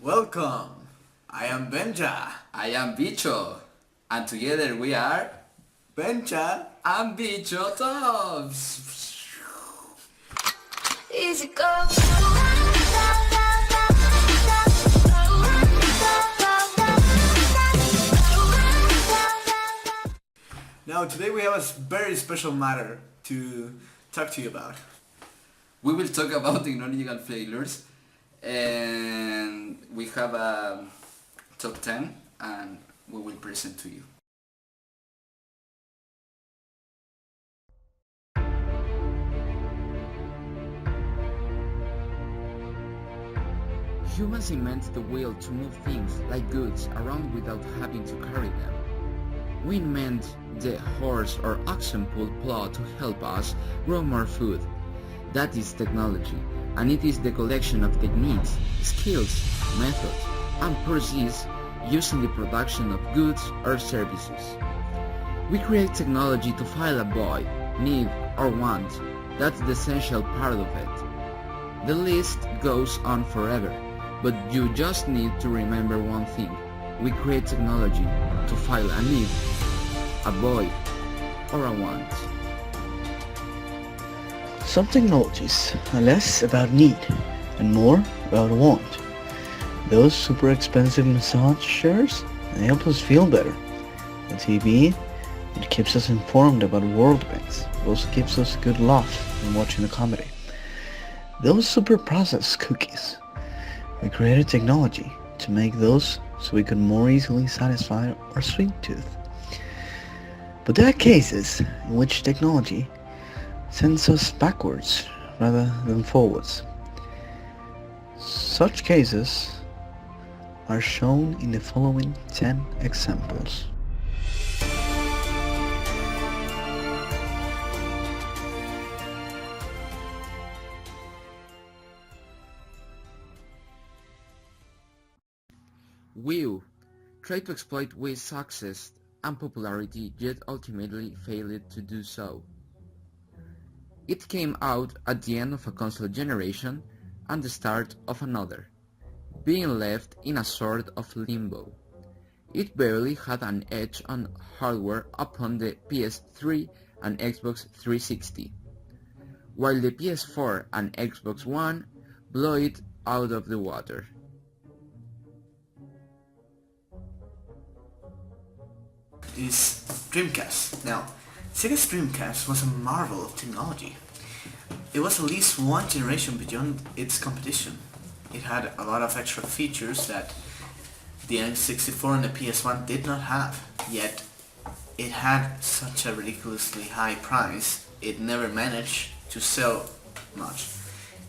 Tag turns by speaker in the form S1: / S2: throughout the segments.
S1: Welcome! I am Benja.
S2: I am Bicho, and together we are
S1: Benja!
S2: and Bicho Tops.
S3: Easy go.
S1: Now today we have a very special matter to talk to you about.
S2: We will talk about technological failures, and we have a top 10, and we will present to you. Humans invented the wheel to move things like goods around without having to carry them. We invent the horse or oxen pull plow to help us grow more food. That is technology, and it is the collection of techniques, skills, methods, and processes used in the production of goods or services. We create technology to fill a void, need, or want. That's the essential part of it. The list goes on forever, but you just need to remember one thing. We create technology to fill a need, a void, or a want.
S4: Some technologies are less about need and more about want. Those super expensive massage chairs, they help us feel better. The TV, it keeps us informed about world events. It also gives us good laugh when watching a comedy. Those super processed cookies, we created technology to make those so we could more easily satisfy our sweet tooth. But there are cases in which technology sends us backwards rather than forwards. Such cases are shown in the following 10 examples.
S2: Wii tried to exploit Wii's success and popularity, yet ultimately failed to do so. It came out at the end of a console generation and the start of another, being left in a sort of limbo. It barely had an edge on hardware upon the PS3 and Xbox 360, while the PS4 and Xbox One blew it out of the water.
S1: Is Dreamcast. Now, Sega's Dreamcast was a marvel of technology. It was at least one generation beyond its competition. It had a lot of extra features that the N64 and the PS1 did not have, yet it had such a ridiculously high price, it never managed to sell much.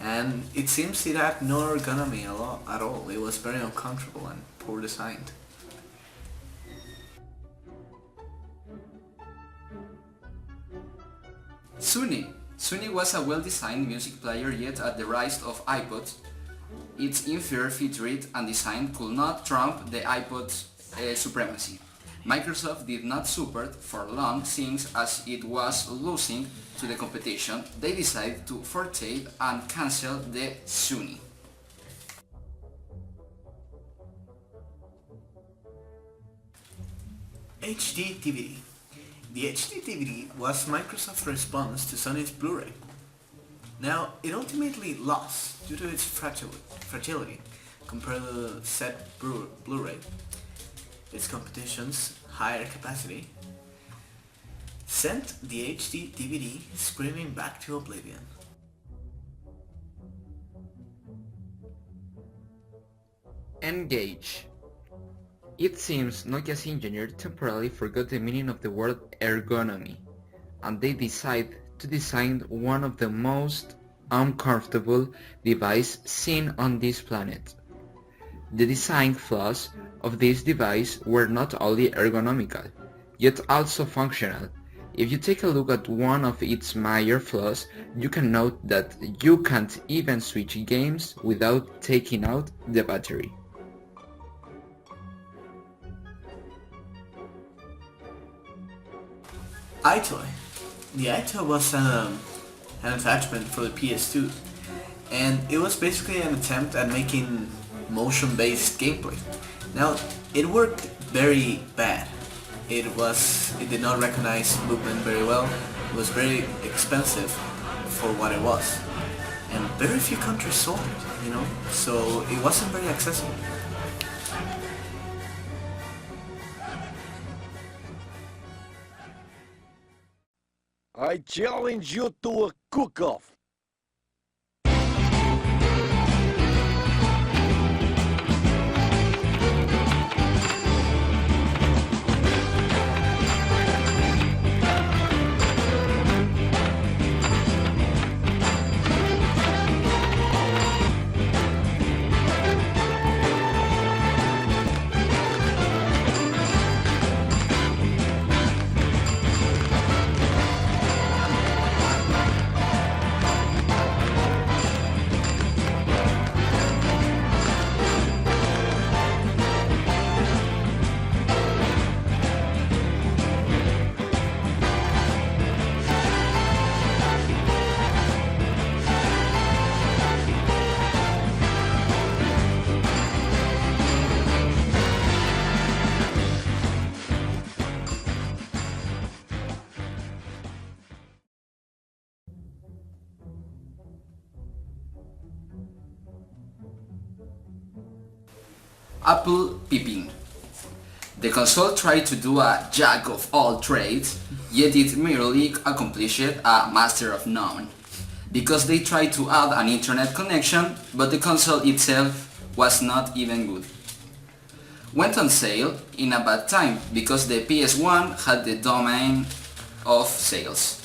S1: And it seems it had no ergonomy at all. It was very uncomfortable and poor designed.
S2: Sony was a well-designed music player, yet at the rise of iPods, its inferior featured and design could not trump the iPod's supremacy. Microsoft did not support for long since as it was losing to the competition, they decided to forte and cancel the Sony.
S1: HD DVD. The HD DVD was Microsoft's response to Sony's Blu-ray. Now, it ultimately lost due to its fragility compared to the set Blu-ray. Its competition's higher capacity sent the HD DVD screaming back to oblivion.
S2: Engage. It seems Nokia's engineer temporarily forgot the meaning of the word ergonomy, and they decided to design one of the most uncomfortable devices seen on this planet. The design flaws of this device were not only ergonomical, yet also functional. If you take a look at one of its major flaws, you can note that you can't even switch games without taking out the battery.
S1: iToy. The iToy was an attachment for the PS2, and it was basically an attempt at making motion-based gameplay. Now, it worked very bad. It did not recognize movement very well. It was very expensive for what it was. And very few countries sold it, so it wasn't very accessible.
S3: I challenge you to a cook-off.
S2: Apple peeping. The console tried to do a jack of all trades, yet it merely accomplished a master of none, because they tried to add an internet connection, but the console itself was not even good. Went on sale in a bad time, because the PS1 had the domain of sales.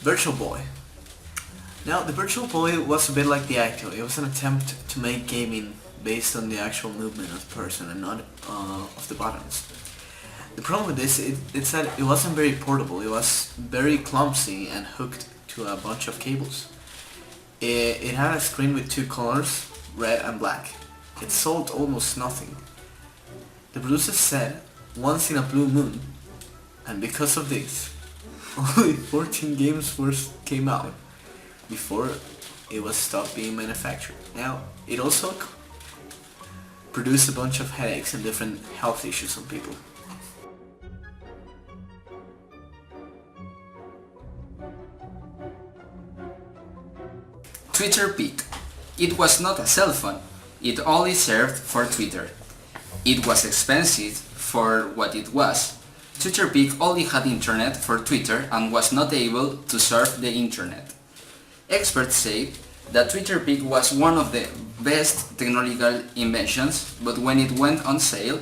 S1: Virtual Boy. Now, the Virtual Boy was a bit like the Acto. It was an attempt to make gaming based on the actual movement of the person and not of the buttons. The problem with this is that it wasn't very portable. It was very clumsy and hooked to a bunch of cables. It had a screen with two colors, red and black. It sold almost nothing. The producers said, once in a blue moon, and because of this, only 14 games came out before it was stopped being manufactured. Now, it also produced a bunch of headaches and different health issues on people.
S2: Twitter Peak. It was not a cell phone, it only served for Twitter. It was expensive for what it was. Twitter Peak only had internet for Twitter and was not able to surf the internet. Experts say that Twitter Peak was one of the best technological inventions, but when it went on sale,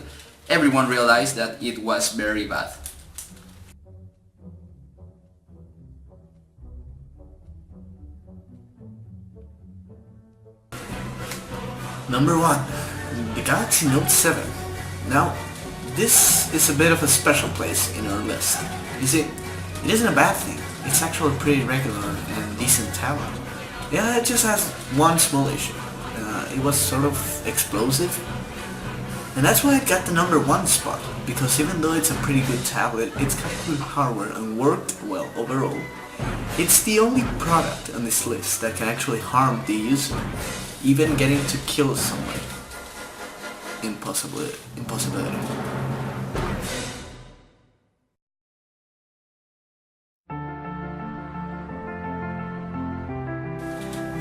S2: everyone realized that it was very bad.
S1: Number 1. The Galaxy Note 7. Now, this is a bit of a special place in our list. You see, it isn't a bad thing. It's actually pretty regular and decent tablet. Yeah, it just has one small issue. It was sort of explosive. And that's why it got the number 1 spot, because even though it's a pretty good tablet, it's got good hardware and worked well overall. It's the only product on this list that can actually harm the user, even getting to kill someone. Impossibility.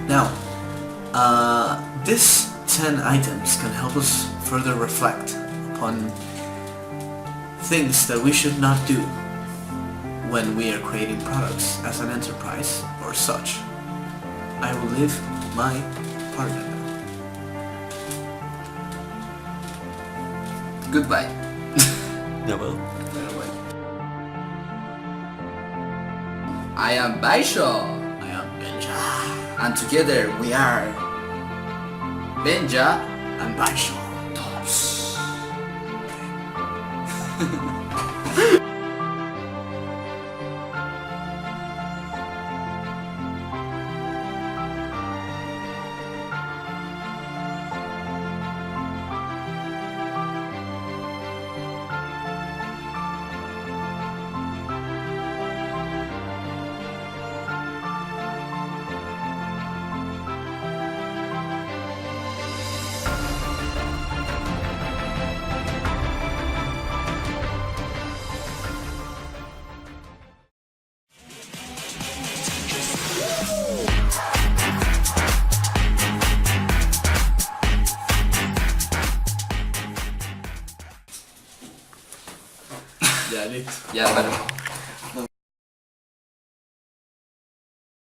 S1: Now, these 10 items can help us further reflect upon things that we should not do when we are creating products as an enterprise or such. I will leave my partner now.
S2: Goodbye.
S3: Farewell.
S2: I am Baisho,
S1: I am Benja
S2: and together we are Benja
S1: and Baisho. Jävligt.
S5: Jävlar.